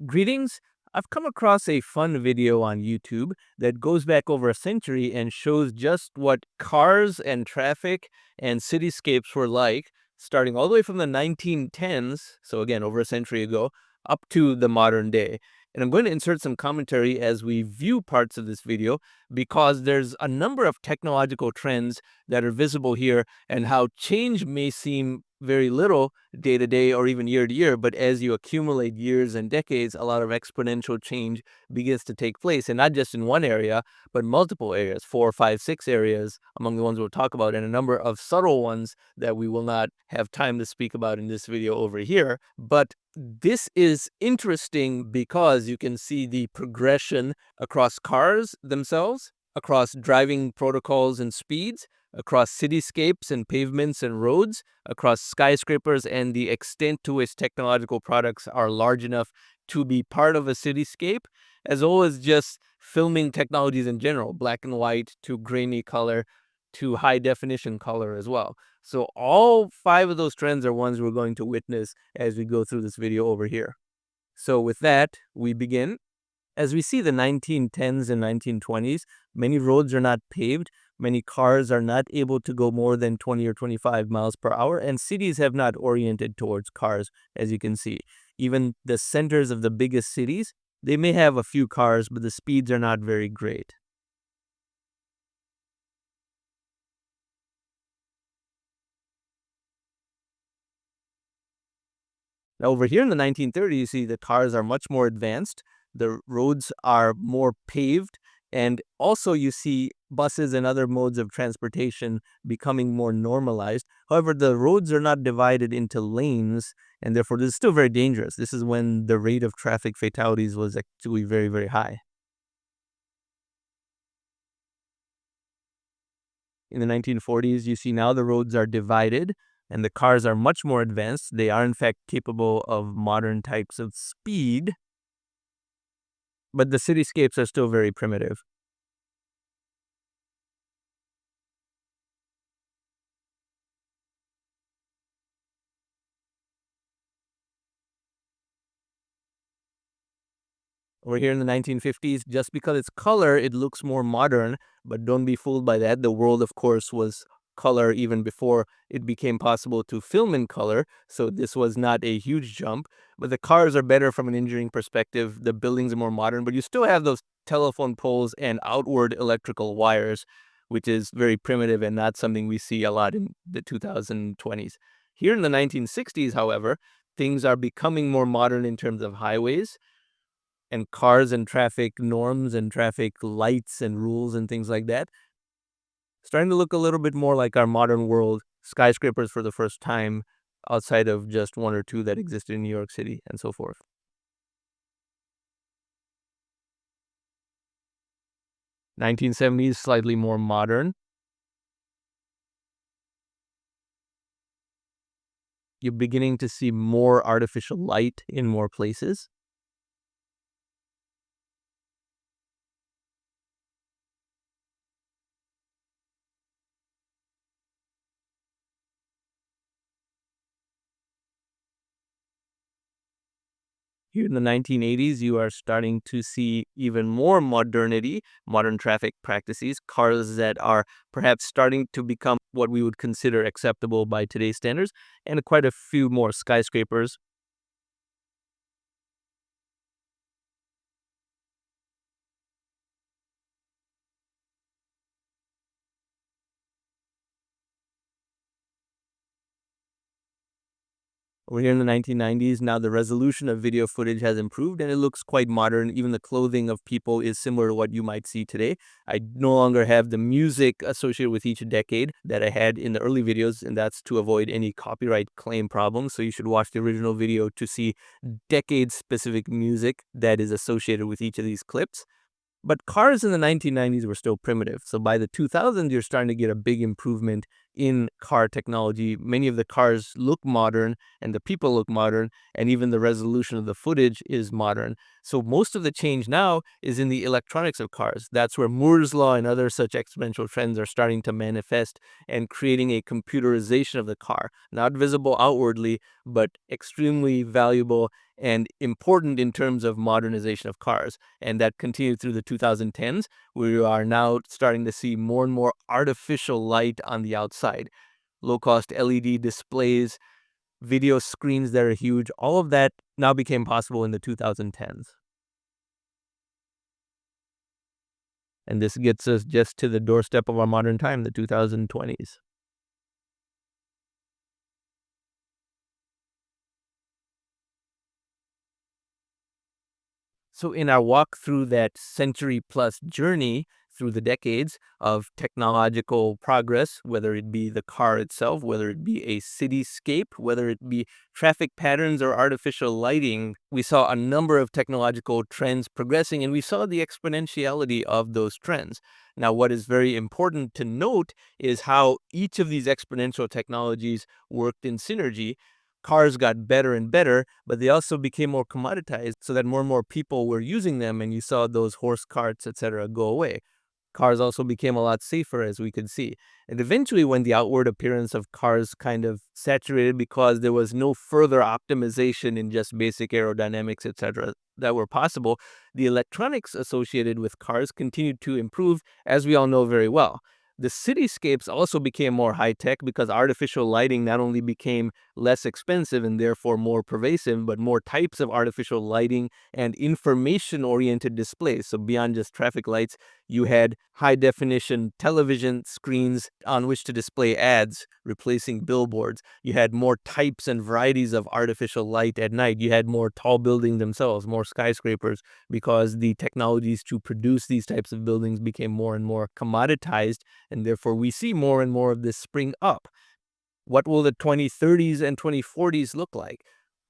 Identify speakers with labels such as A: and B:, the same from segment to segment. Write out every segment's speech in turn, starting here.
A: Greetings. I've come across a fun video on YouTube that goes back over a century and shows just what cars and traffic and cityscapes were like, starting all the way from the 1910s, so again, over a century ago, up to the modern day. And I'm going to insert some commentary as we view parts of this video because there's a number of technological trends that are visible here and how change may seem very little day to day or even year to year, but as you accumulate years and decades, a lot of exponential change begins to take place, and not just in one area, but multiple areas, 4, 5, 6 areas among the ones we'll talk about, and a number of subtle ones that we will not have time to speak about in this video over here. But this is interesting because you can see the progression across cars themselves, across driving protocols and speeds, across cityscapes and pavements and roads, across skyscrapers, and the extent to which technological products are large enough to be part of a cityscape, as well as just filming technologies in general, black and white to grainy color to high definition color as well. So all 5 of those trends are ones we're going to witness as we go through this video over here. So with that, we begin. As we see the 1910s and 1920s, many roads are not paved, many cars are not able to go more than 20 or 25 miles per hour, and cities have not oriented towards cars, as you can see. Even the centers of the biggest cities, they may have a few cars, but the speeds are not very great. Now, over here in the 1930s, you see the cars are much more advanced. The roads are more paved. And also you see buses and other modes of transportation becoming more normalized. However, the roads are not divided into lanes, and therefore this is still very dangerous. This is when the rate of traffic fatalities was actually very, very high. In the 1940s, you see now the roads are divided and the cars are much more advanced. They are, in fact, capable of modern types of speed, but the cityscapes are still very primitive. Over here in the 1950s, just because it's color, it looks more modern, but don't be fooled by that. The world, of course, was color even before it became possible to film in color, so this was not a huge jump. But the cars are better from an engineering perspective. The buildings are more modern, but you still have those telephone poles and outward electrical wires, which is very primitive and not something we see a lot in the 2020s. Here in the 1960s, however, things are becoming more modern in terms of highways and cars and traffic norms and traffic lights and rules and things like that, starting to look a little bit more like our modern world, skyscrapers for the first time outside of just 1 or 2 that existed in New York City and so forth. 1970s, slightly more modern. You're beginning to see more artificial light in more places. Here in the 1980s, you are starting to see even more modernity, modern traffic practices, cars that are perhaps starting to become what we would consider acceptable by today's standards, and quite a few more skyscrapers. Over here in the 1990s, now the resolution of video footage has improved and it looks quite modern. Even the clothing of people is similar to what you might see today. I no longer have the music associated with each decade that I had in the early videos, and that's to avoid any copyright claim problems. So you should watch the original video to see decade-specific music that is associated with each of these clips. But cars in the 1990s were still primitive. So by the 2000s, you're starting to get a big improvement in car technology. Many of the cars look modern and the people look modern, and even the resolution of the footage is modern. So most of the change now is in the electronics of cars. That's where Moore's Law and other such exponential trends are starting to manifest and creating a computerization of the car, not visible outwardly, but extremely valuable and important in terms of modernization of cars. And that continued through the 2010s. We are now starting to see more and more artificial light on the outside. Low-cost LED displays, video screens that are huge, all of that now became possible in the 2010s. And this gets us just to the doorstep of our modern time, the 2020s. So, in our walk through that century plus journey through the decades of technological progress, whether it be the car itself, whether it be a cityscape, whether it be traffic patterns or artificial lighting, we saw a number of technological trends progressing and we saw the exponentiality of those trends. Now, what is very important to note is how each of these exponential technologies worked in synergy. Cars got better and better, but they also became more commoditized so that more and more people were using them, and you saw those horse carts, etc., go away. Cars also became a lot safer, as we could see. And eventually, when the outward appearance of cars kind of saturated because there was no further optimization in just basic aerodynamics, etc., that were possible, the electronics associated with cars continued to improve, as we all know very well. The cityscapes also became more high tech because artificial lighting not only became less expensive and therefore more pervasive, but more types of artificial lighting and information oriented displays. So, beyond just traffic lights, you had high definition television screens on which to display ads, replacing billboards. You had more types and varieties of artificial light at night. You had more tall buildings themselves, more skyscrapers, because the technologies to produce these types of buildings became more and more commoditized, and therefore we see more and more of this spring up. What will the 2030s and 2040s look like?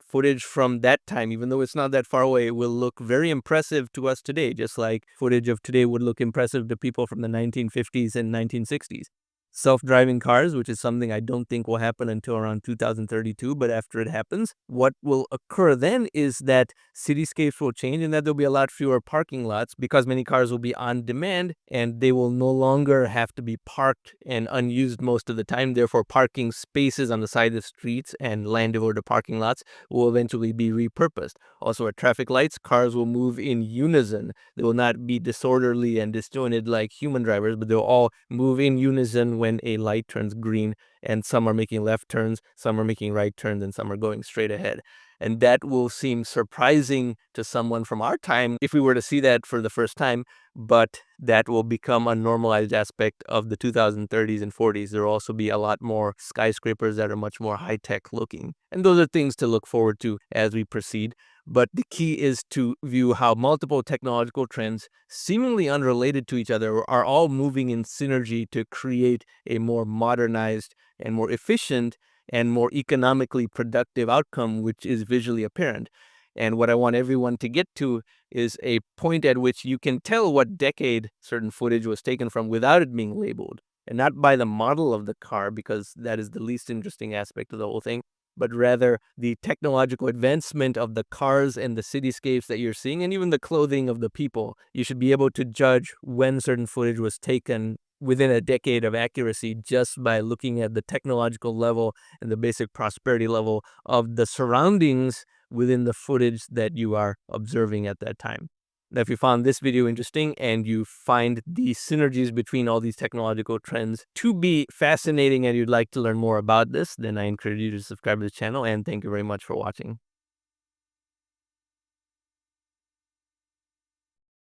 A: Footage from that time, even though it's not that far away, will look very impressive to us today, just like footage of today would look impressive to people from the 1950s and 1960s. Self-driving cars, which is something I don't think will happen until around 2032, but after it happens, what will occur then is that cityscapes will change and that there'll be a lot fewer parking lots because many cars will be on demand and they will no longer have to be parked and unused most of the time. Therefore, parking spaces on the side of streets and land devoted to parking lots will eventually be repurposed. Also, at traffic lights, cars will move in unison. They will not be disorderly and disjointed like human drivers, but they'll all move in unison when a light turns green, and some are making left turns, some are making right turns, and some are going straight ahead. And that will seem surprising to someone from our time if we were to see that for the first time, but that will become a normalized aspect of the 2030s and 40s. There will also be a lot more skyscrapers that are much more high-tech looking. And those are things to look forward to as we proceed. But the key is to view how multiple technological trends, seemingly unrelated to each other, are all moving in synergy to create a more modernized and more efficient and more economically productive outcome, which is visually apparent. And what I want everyone to get to is a point at which you can tell what decade certain footage was taken from without it being labeled. And not by the model of the car, because that is the least interesting aspect of the whole thing, but rather the technological advancement of the cars and the cityscapes that you're seeing, and even the clothing of the people. You should be able to judge when certain footage was taken within a decade of accuracy just by looking at the technological level and the basic prosperity level of the surroundings within the footage that you are observing at that time. Now, if you found this video interesting and you find the synergies between all these technological trends to be fascinating and you'd like to learn more about this, then I encourage you to subscribe to the channel, and thank you very much for watching.